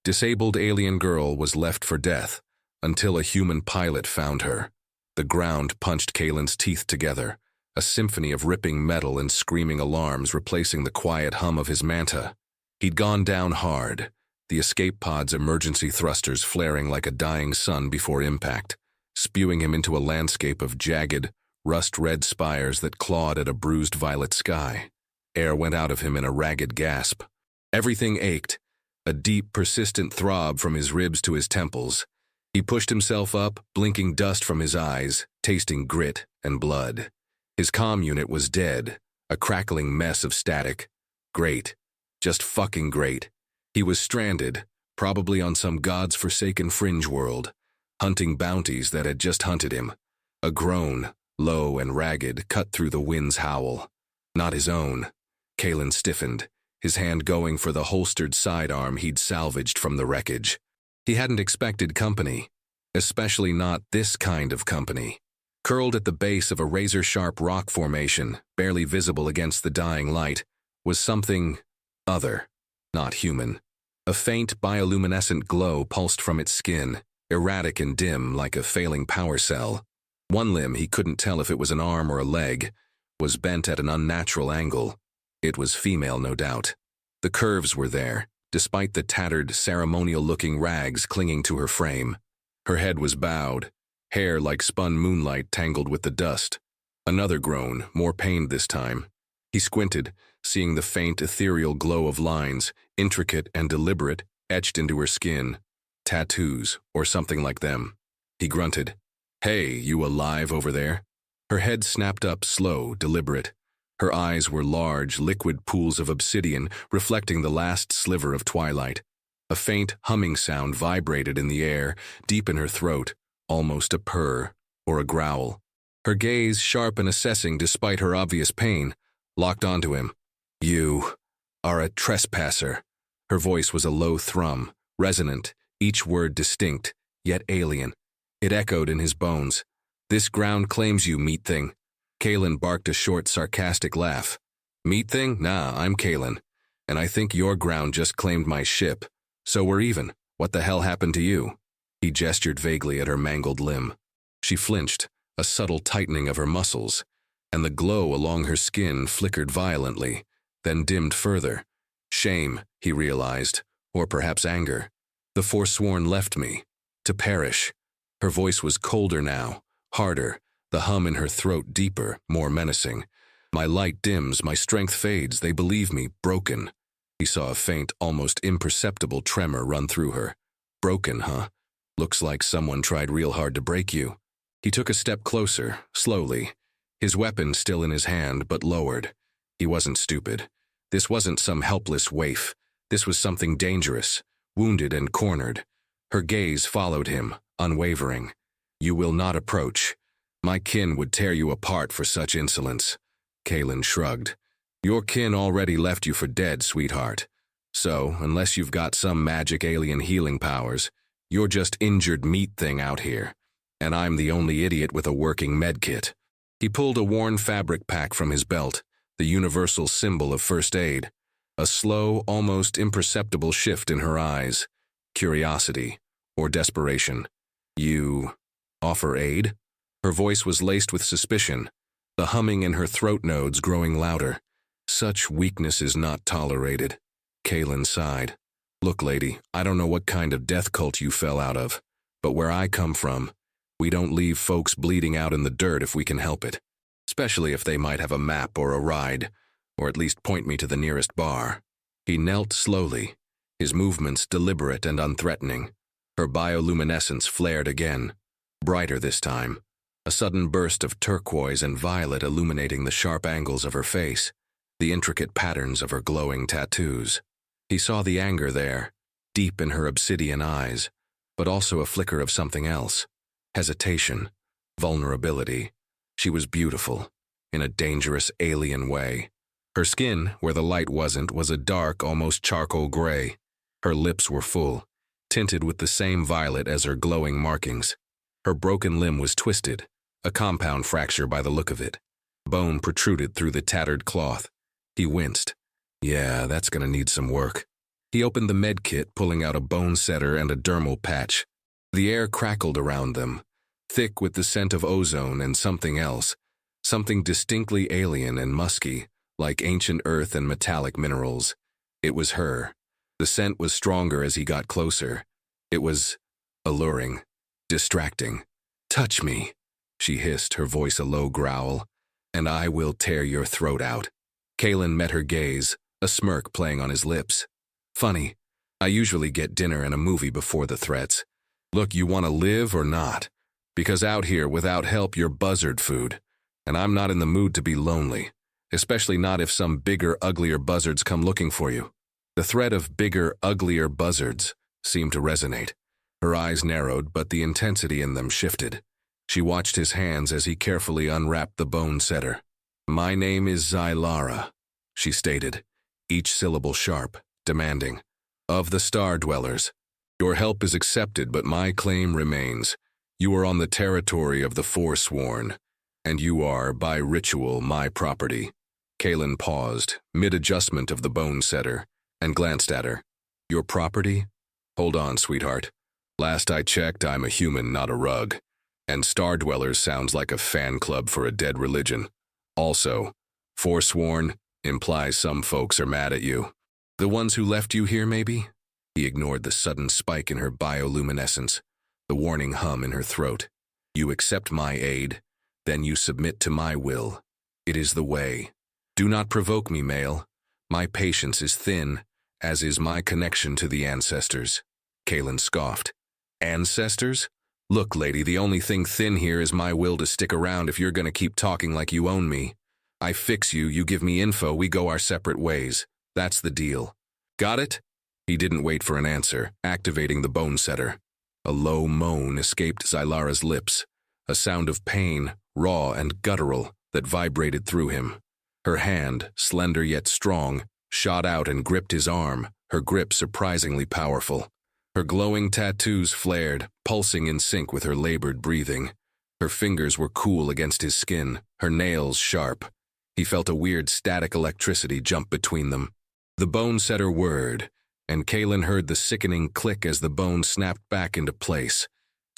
Disabled alien girl was left for death until a human pilot found her. The ground punched Kaylin's teeth together, a symphony of ripping metal and screaming alarms replacing the quiet hum of his manta. He'd gone down hard, the escape pod's emergency thrusters flaring like a dying sun before impact, spewing him into a landscape of jagged, rust-red spires that clawed at a bruised violet sky. Air went out of him in a ragged gasp. Everything ached, a deep, persistent throb from his ribs to his temples. He pushed himself up, blinking dust from his eyes, tasting grit and blood. His comm unit was dead, a crackling mess of static. Great. Just fucking great. He was stranded, probably on some god's-forsaken fringe world, hunting bounties that had just hunted him. A groan, low and ragged, cut through the wind's howl. Not his own. Kaylin stiffened, his hand going for the holstered sidearm he'd salvaged from the wreckage. He hadn't expected company, especially not this kind of company. Curled at the base of a razor-sharp rock formation, barely visible against the dying light, was something other, not human. A faint bioluminescent glow pulsed from its skin, erratic and dim like a failing power cell. One limb, he couldn't tell if it was an arm or a leg, was bent at an unnatural angle. It was female, no doubt. The curves were there, despite the tattered, ceremonial-looking rags clinging to her frame. Her head was bowed, hair like spun moonlight tangled with the dust. Another groan, more pained this time. He squinted, seeing the faint, ethereal glow of lines, intricate and deliberate, etched into her skin. Tattoos, or something like them. He grunted. "Hey, you alive over there?" Her head snapped up, slow, deliberate. Her eyes were large, liquid pools of obsidian, reflecting the last sliver of twilight. A faint humming sound vibrated in the air, deep in her throat, almost a purr, or a growl. Her gaze, sharp and assessing despite her obvious pain, locked onto him. "You are a trespasser." Her voice was a low thrum, resonant, each word distinct, yet alien. It echoed in his bones. "This ground claims you, meat thing." Kaylin barked a short, sarcastic laugh. "Meat thing? Nah, I'm Kaylin. And I think your ground just claimed my ship. So we're even. What the hell happened to you?" He gestured vaguely at her mangled limb. She flinched, a subtle tightening of her muscles, and the glow along her skin flickered violently, then dimmed further. Shame, he realized, or perhaps anger. The forsworn left me, to perish. Her voice was colder now, harder, the hum in her throat deeper, more menacing. "My light dims, my strength fades, they believe me, broken." He saw a faint, almost imperceptible tremor run through her. "Broken, huh? Looks like someone tried real hard to break you." He took a step closer, slowly, his weapon still in his hand but lowered. He wasn't stupid. This wasn't some helpless waif. This was something dangerous, wounded and cornered. Her gaze followed him, unwavering. "You will not approach. My kin would tear you apart for such insolence." Kaylin shrugged. "Your kin already left you for dead, sweetheart. So, unless you've got some magic alien healing powers, you're just injured meat thing out here. And I'm the only idiot with a working medkit." He pulled a worn fabric pack from his belt, the universal symbol of first aid. A slow, almost imperceptible shift in her eyes. Curiosity, or desperation. "You offer aid?" Her voice was laced with suspicion, the humming in her throat nodes growing louder. "Such weakness is not tolerated." Kaylin sighed. "Look, lady, I don't know what kind of death cult you fell out of, but where I come from, we don't leave folks bleeding out in the dirt if we can help it. Especially if they might have a map or a ride, or at least point me to the nearest bar." He knelt slowly, his movements deliberate and unthreatening. Her bioluminescence flared again, brighter this time, a sudden burst of turquoise and violet illuminating the sharp angles of her face, the intricate patterns of her glowing tattoos. He saw the anger there, deep in her obsidian eyes, but also a flicker of something else. Hesitation, vulnerability. She was beautiful, in a dangerous alien way. Her skin, where the light wasn't, was a dark, almost charcoal gray. Her lips were full, tinted with the same violet as her glowing markings. Her broken limb was twisted, a compound fracture by the look of it. Bone protruded through the tattered cloth. He winced. "Yeah, that's gonna need some work." He opened the med kit, pulling out a bone setter and a dermal patch. The air crackled around them, thick with the scent of ozone and something else, something distinctly alien and musky, like ancient earth and metallic minerals. It was her. The scent was stronger as he got closer. It was alluring, distracting. "Touch me," she hissed, her voice a low growl, "and I will tear your throat out." Kalen met her gaze, a smirk playing on his lips. "Funny, I usually get dinner and a movie before the threats. Look, you want to live or not? Because out here, without help, you're buzzard food. And I'm not in the mood to be lonely, especially not if some bigger, uglier buzzards come looking for you." The threat of bigger, uglier buzzards seemed to resonate. Her eyes narrowed, but the intensity in them shifted. She watched his hands as he carefully unwrapped the bone setter. "My name is Zylara," she stated, each syllable sharp, demanding. "Of the Star Dwellers. Your help is accepted, but my claim remains. You are on the territory of the Forsworn, and you are, by ritual, my property." Kalen paused, mid-adjustment of the bone setter, and glanced at her. "Your property? Hold on, sweetheart. Last I checked, I'm a human, not a rug. And Star Dwellers sounds like a fan club for a dead religion. Also, Forsworn implies some folks are mad at you. The ones who left you here, maybe?" He ignored the sudden spike in her bioluminescence, the warning hum in her throat. "You accept my aid, then you submit to my will. It is the way. Do not provoke me, male. My patience is thin, as is my connection to the ancestors." Kalen scoffed. "Ancestors? Look, lady, the only thing thin here is my will to stick around if you're gonna keep talking like you own me. I fix you, you give me info, we go our separate ways. That's the deal. Got it?" He didn't wait for an answer, activating the bone setter. A low moan escaped Zylara's lips, a sound of pain, raw and guttural, that vibrated through him. Her hand, slender yet strong, shot out and gripped his arm, her grip surprisingly powerful. Her glowing tattoos flared, pulsing in sync with her labored breathing. Her fingers were cool against his skin, her nails sharp. He felt a weird static electricity jump between them. The bone setter whirred, and Kalen heard the sickening click as the bone snapped back into place.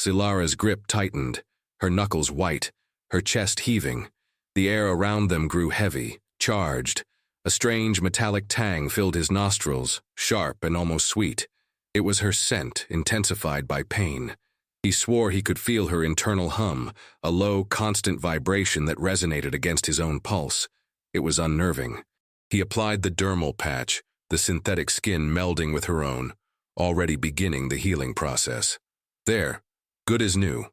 Zylara's grip tightened, her knuckles white, her chest heaving. The air around them grew heavy, charged. A strange metallic tang filled his nostrils, sharp and almost sweet. It was her scent, intensified by pain. He swore he could feel her internal hum, a low, constant vibration that resonated against his own pulse. It was unnerving. He applied the dermal patch, the synthetic skin melding with her own, already beginning the healing process. There, good as new.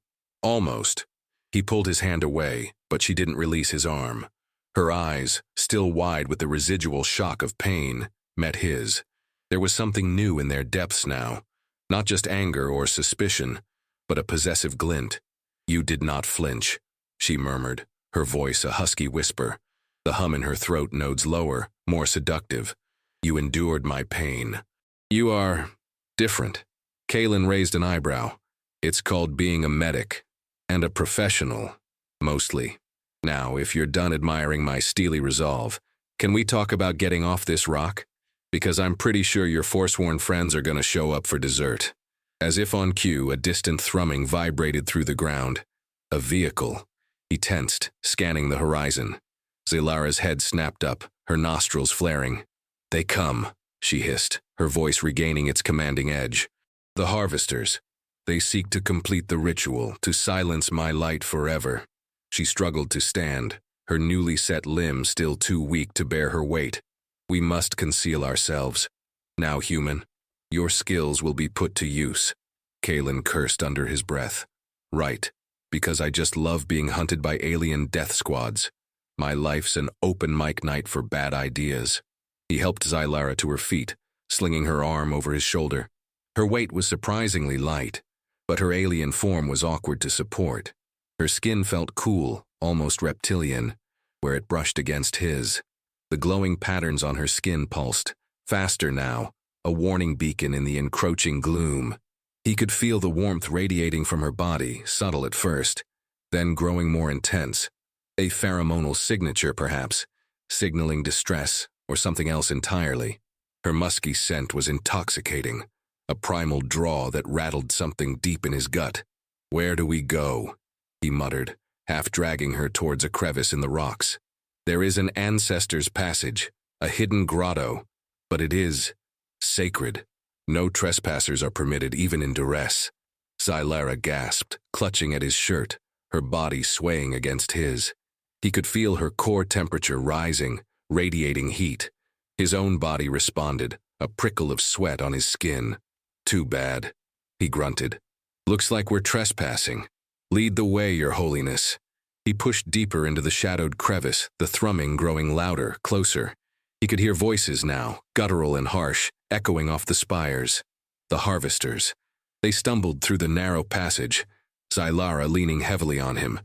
Almost. He pulled his hand away, but she didn't release his arm. Her eyes, still wide with the residual shock of pain, met his. There was something new in their depths now, not just anger or suspicion, but a possessive glint. "You did not flinch," she murmured, her voice a husky whisper, the hum in her throat nodes lower, more seductive. "You endured my pain. You are different." Kalen raised an eyebrow. "It's called being a medic, and a professional, mostly. Now, if you're done admiring my steely resolve, can we talk about getting off this rock? Because I'm pretty sure your forsworn friends are going to show up for dessert." As if on cue, a distant thrumming vibrated through the ground. A vehicle. He tensed, scanning the horizon. Zylara's head snapped up, her nostrils flaring. "They come," she hissed, her voice regaining its commanding edge. "The harvesters. They seek to complete the ritual, to silence my light forever." She struggled to stand, her newly set limbs still too weak to bear her weight. "We must conceal ourselves. Now, human, your skills will be put to use." Kalen cursed under his breath. "Right, because I just love being hunted by alien death squads. My life's an open mic night for bad ideas." He helped Zylara to her feet, slinging her arm over his shoulder. Her weight was surprisingly light, but her alien form was awkward to support. Her skin felt cool, almost reptilian, where it brushed against his. The glowing patterns on her skin pulsed, faster now, a warning beacon in the encroaching gloom. He could feel the warmth radiating from her body, subtle at first, then growing more intense. A pheromonal signature, perhaps, signaling distress or something else entirely. Her musky scent was intoxicating, a primal draw that rattled something deep in his gut. "Where do we go?" he muttered, half dragging her towards a crevice in the rocks. "There is an ancestor's passage, a hidden grotto, but it is sacred. No trespassers are permitted even in duress." Xylara gasped, clutching at his shirt, her body swaying against his. He could feel her core temperature rising, radiating heat. His own body responded, a prickle of sweat on his skin. "Too bad," he grunted. "Looks like we're trespassing. Lead the way, Your Holiness." He pushed deeper into the shadowed crevice, the thrumming growing louder, closer. He could hear voices now, guttural and harsh, echoing off the spires. The harvesters. They stumbled through the narrow passage, Xylara leaning heavily on him,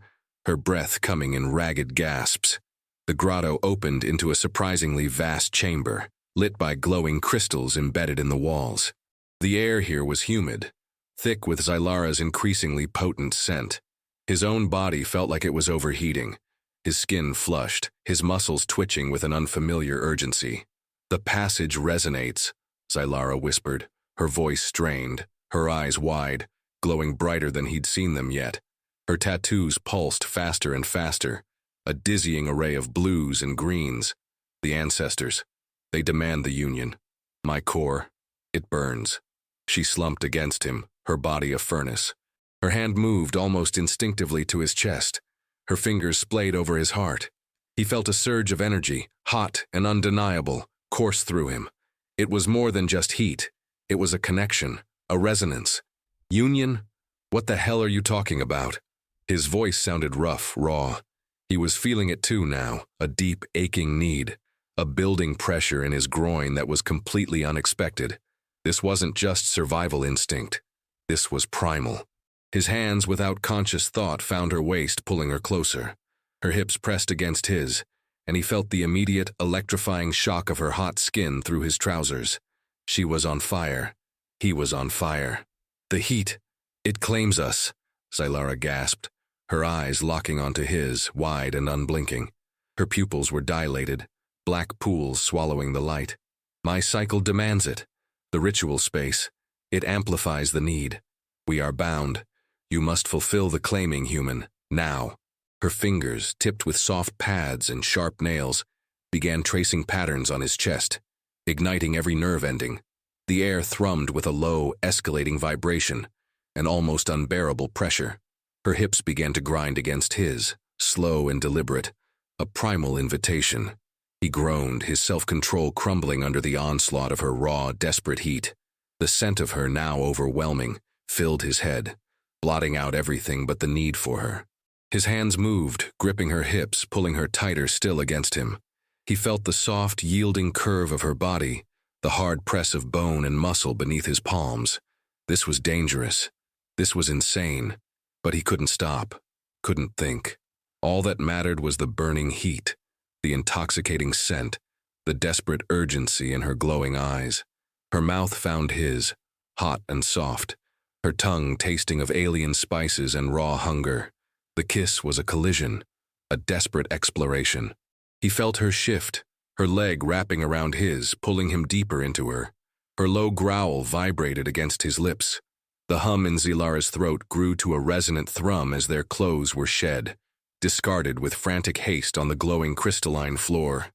her breath coming in ragged gasps. The grotto opened into a surprisingly vast chamber, lit by glowing crystals embedded in the walls. The air here was humid, thick with Xylara's increasingly potent scent. His own body felt like it was overheating, his skin flushed, his muscles twitching with an unfamiliar urgency. "The passage resonates," Xylara whispered, her voice strained, her eyes wide, glowing brighter than he'd seen them yet. Her tattoos pulsed faster and faster, a dizzying array of blues and greens. "The ancestors. They demand the union. My core, it burns." She slumped against him, her body a furnace. Her hand moved almost instinctively to his chest. Her fingers splayed over his heart. He felt a surge of energy, hot and undeniable, course through him. It was more than just heat. It was a connection, a resonance. "Union? What the hell are you talking about?" His voice sounded rough, raw. He was feeling it too now, a deep, aching need, a building pressure in his groin that was completely unexpected. This wasn't just survival instinct. This was primal. His hands, without conscious thought, found her waist, pulling her closer. Her hips pressed against his, and he felt the immediate, electrifying shock of her hot skin through his trousers. She was on fire. He was on fire. "The heat, it claims us," Xylara gasped, her eyes locking onto his, wide and unblinking. Her pupils were dilated, black pools swallowing the light. "My cycle demands it. The ritual space. It amplifies the need. We are bound. You must fulfill the claiming, human, now." Her fingers, tipped with soft pads and sharp nails, began tracing patterns on his chest, igniting every nerve ending. The air thrummed with a low, escalating vibration, an almost unbearable pressure. Her hips began to grind against his, slow and deliberate, a primal invitation. He groaned, his self-control crumbling under the onslaught of her raw, desperate heat. The scent of her, now overwhelming, filled his head, blotting out everything but the need for her. His hands moved, gripping her hips, pulling her tighter still against him. He felt the soft, yielding curve of her body, the hard press of bone and muscle beneath his palms. This was dangerous. This was insane. But he couldn't stop, couldn't think. All that mattered was the burning heat, the intoxicating scent, the desperate urgency in her glowing eyes. Her mouth found his, hot and soft, her tongue tasting of alien spices and raw hunger. The kiss was a collision, a desperate exploration. He felt her shift, her leg wrapping around his, pulling him deeper into her. Her low growl vibrated against his lips. The hum in Xylara's throat grew to a resonant thrum as their clothes were shed, discarded with frantic haste on the glowing crystalline floor.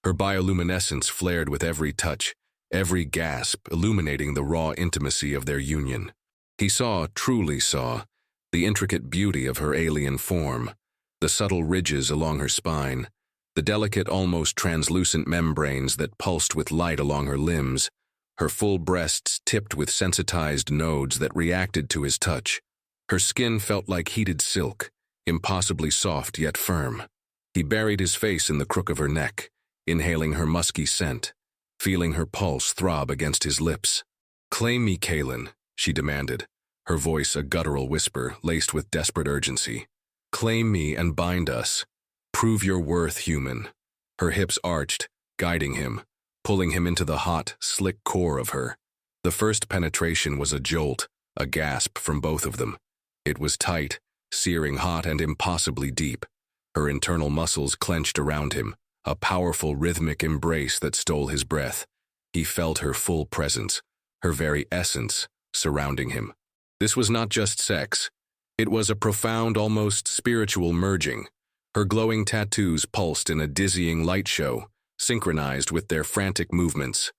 Her bioluminescence flared with every touch, every gasp illuminating the raw intimacy of their union. He saw, truly saw, the intricate beauty of her alien form, the subtle ridges along her spine, the delicate, almost translucent membranes that pulsed with light along her limbs, her full breasts tipped with sensitized nodes that reacted to his touch. Her skin felt like heated silk, impossibly soft yet firm. He buried his face in the crook of her neck, inhaling her musky scent, feeling her pulse throb against his lips. "Claim me, Kaelin," she demanded, her voice a guttural whisper laced with desperate urgency. "Claim me and bind us. Prove your worth, human." Her hips arched, guiding him, pulling him into the hot, slick core of her. The first penetration was a jolt, a gasp from both of them. It was tight, searing hot and impossibly deep. Her internal muscles clenched around him, a powerful rhythmic embrace that stole his breath. He felt her full presence, her very essence, surrounding him. This was not just sex. It was a profound, almost spiritual merging. Her glowing tattoos pulsed in a dizzying light show, synchronized with their frantic movements.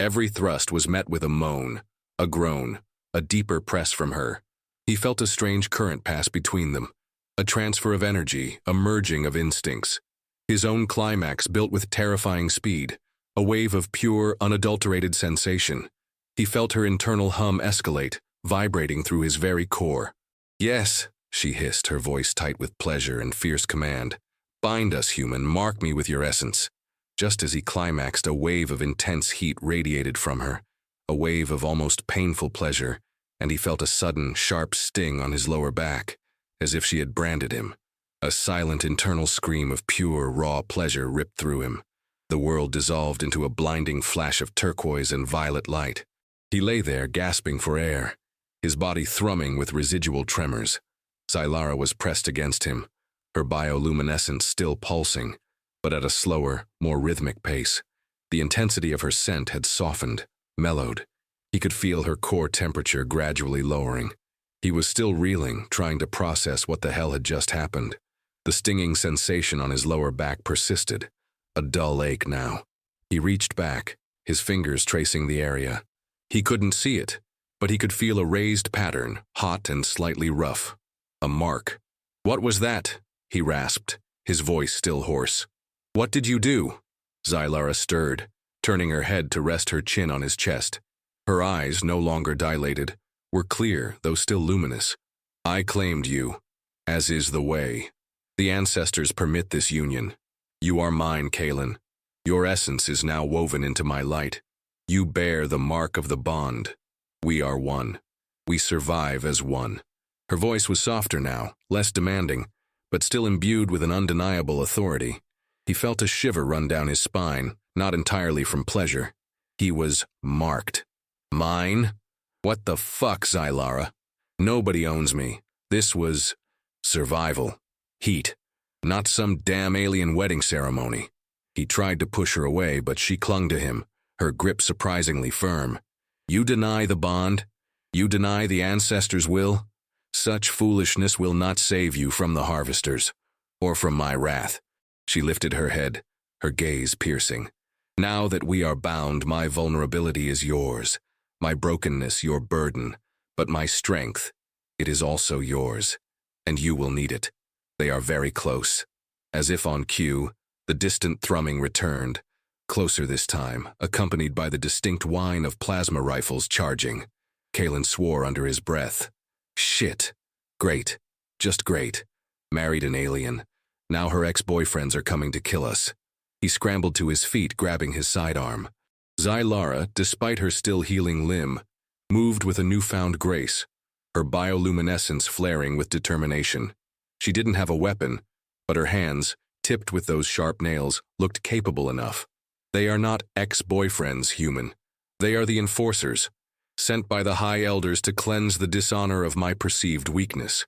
Every thrust was met with a moan, a groan, a deeper press from her. He felt a strange current pass between them, a transfer of energy, a merging of instincts. His own climax built with terrifying speed, a wave of pure, unadulterated sensation. He felt her internal hum escalate, vibrating through his very core. "Yes," she hissed, her voice tight with pleasure and fierce command. "Bind us, human, mark me with your essence." Just as he climaxed, a wave of intense heat radiated from her, a wave of almost painful pleasure, and he felt a sudden, sharp sting on his lower back, as if she had branded him. A silent internal scream of pure, raw pleasure ripped through him. The world dissolved into a blinding flash of turquoise and violet light. He lay there, gasping for air, his body thrumming with residual tremors. Zylara was pressed against him, her bioluminescence still pulsing, but at a slower, more rhythmic pace. The intensity of her scent had softened, mellowed. He could feel her core temperature gradually lowering. He was still reeling, trying to process what the hell had just happened. The stinging sensation on his lower back persisted, a dull ache now. He reached back, his fingers tracing the area. He couldn't see it, but he could feel a raised pattern, hot and slightly rough. A mark. "What was that?" he rasped, his voice still hoarse. "What did you do?" Zylara stirred, turning her head to rest her chin on his chest. Her eyes, no longer dilated, were clear, though still luminous. "I claimed you, as is the way. The ancestors permit this union. You are mine, Kaelin. Your essence is now woven into my light. You bear the mark of the bond. We are one. We survive as one." Her voice was softer now, less demanding, but still imbued with an undeniable authority. He felt a shiver run down his spine, not entirely from pleasure. He was marked. "Mine? What the fuck, Zylara? Nobody owns me. This was survival. Heat. Not some damn alien wedding ceremony." He tried to push her away, but she clung to him, her grip surprisingly firm. "You deny the bond? You deny the ancestors' will? Such foolishness will not save you from the harvesters, or from my wrath." She lifted her head, her gaze piercing. "Now that we are bound, my vulnerability is yours, my brokenness your burden, but my strength, it is also yours, and you will need it." They are very close. As if on cue, the distant thrumming returned, closer this time, accompanied by the distinct whine of plasma rifles charging. Kaelin swore under his breath. Shit. Great. Just great. Married an alien. Now her ex-boyfriends are coming to kill us. He scrambled to his feet, grabbing his sidearm. Zylara, despite her still healing limb, moved with a newfound grace, her bioluminescence flaring with determination. She didn't have a weapon, but her hands, tipped with those sharp nails, looked capable enough. They are not ex-boyfriends, human. They are the enforcers, sent by the High Elders to cleanse the dishonor of my perceived weakness,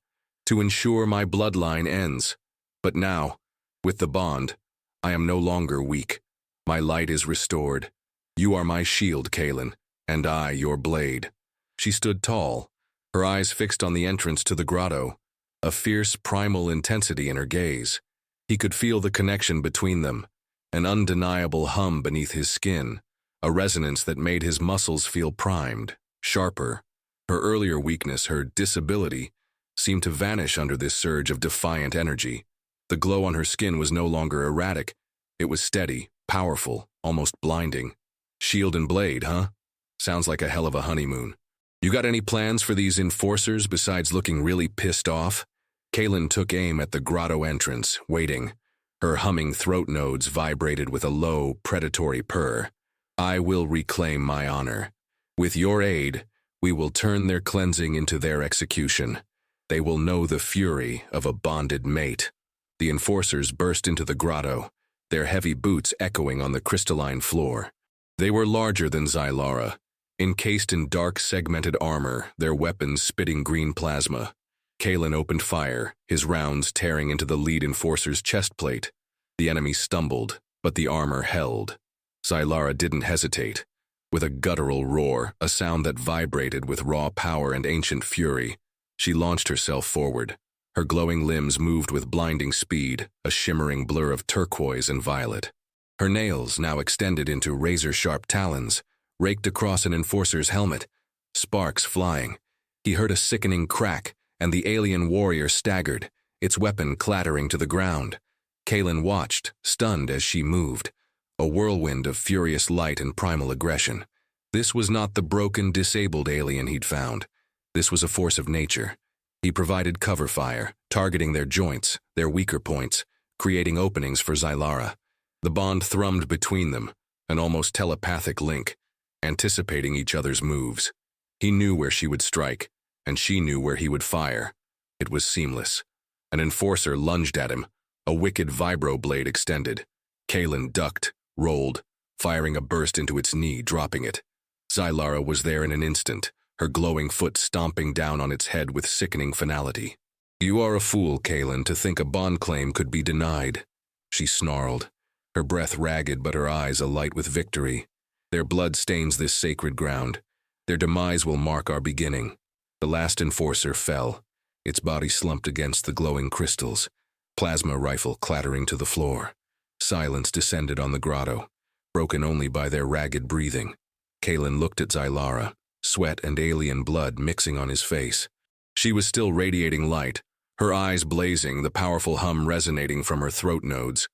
to ensure my bloodline ends. But now, with the bond, I am no longer weak. My light is restored. You are my shield, Kaelin, and I your blade. She stood tall, her eyes fixed on the entrance to the grotto, a fierce primal intensity in her gaze. He could feel the connection between them, an undeniable hum beneath his skin, a resonance that made his muscles feel primed, sharper. Her earlier weakness, her disability, seemed to vanish under this surge of defiant energy. The glow on her skin was no longer erratic. It was steady, powerful, almost blinding. Shield and blade, huh? Sounds like a hell of a honeymoon. You got any plans for these enforcers besides looking really pissed off? Kaelin took aim at the grotto entrance, waiting. Her humming throat nodes vibrated with a low, predatory purr. I will reclaim my honor. With your aid, we will turn their cleansing into their execution. They will know the fury of a bonded mate. The enforcers burst into the grotto, their heavy boots echoing on the crystalline floor. They were larger than Zylara, encased in dark segmented armor, their weapons spitting green plasma. Kaelin opened fire, his rounds tearing into the lead enforcer's chest plate. The enemy stumbled, but the armor held. Zylara didn't hesitate. With a guttural roar, a sound that vibrated with raw power and ancient fury, she launched herself forward. Her glowing limbs moved with blinding speed, a shimmering blur of turquoise and violet. Her nails, now extended into razor-sharp talons, raked across an enforcer's helmet, sparks flying. He heard a sickening crack, and the alien warrior staggered, its weapon clattering to the ground. Kaelin watched, stunned as she moved, a whirlwind of furious light and primal aggression. This was not the broken, disabled alien he'd found. This was a force of nature. He provided cover fire, targeting their joints, their weaker points, creating openings for Xylara. The bond thrummed between them, an almost telepathic link, anticipating each other's moves. He knew where she would strike, and she knew where he would fire. It was seamless. An enforcer lunged at him, a wicked vibro blade extended. Kaelin ducked, rolled, firing a burst into its knee, dropping it. Xylara was there in an instant, her glowing foot stomping down on its head with sickening finality. "You are a fool, Kaelin, to think a bond claim could be denied," she snarled, her breath ragged but her eyes alight with victory. "Their blood stains this sacred ground. Their demise will mark our beginning." The last enforcer fell, its body slumped against the glowing crystals, plasma rifle clattering to the floor. Silence descended on the grotto, broken only by their ragged breathing. Kaelin looked at Xylara, sweat and alien blood mixing on his face. She was still radiating light, her eyes blazing, the powerful hum resonating from her throat nodes.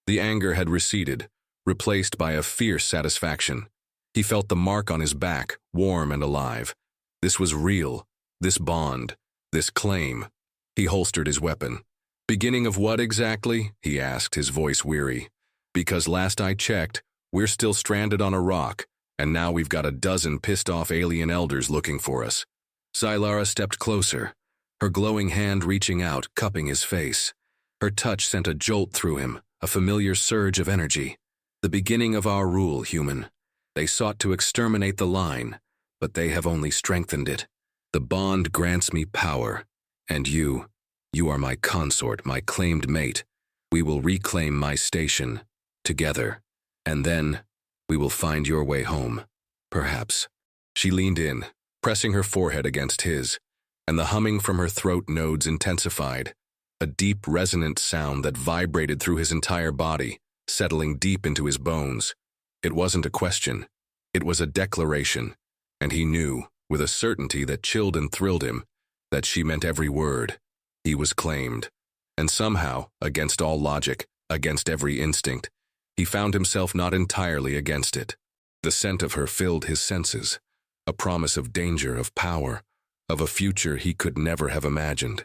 The anger had receded, replaced by a fierce satisfaction. He felt the mark on his back, warm and alive. This was real, this bond, this claim. He holstered his weapon. "Beginning of what exactly?" he asked, his voice weary. "Because last I checked, we're still stranded on a rock, and now we've got a dozen pissed-off alien elders looking for us." Xylara stepped closer, her glowing hand reaching out, cupping his face. Her touch sent a jolt through him, a familiar surge of energy. "The beginning of our rule, human. They sought to exterminate the line, but they have only strengthened it. The bond grants me power, and you are my consort, my claimed mate. We will reclaim my station, together, and then we will find your way home, perhaps." She leaned in, pressing her forehead against his, and the humming from her throat nodes intensified, a deep, resonant sound that vibrated through his entire body, settling deep into his bones. It wasn't a question, it was a declaration, and he knew, with a certainty that chilled and thrilled him, that she meant every word. He was claimed, and somehow, against all logic, against every instinct, he found himself not entirely against it. The scent of her filled his senses, a promise of danger, of power, of a future he could never have imagined.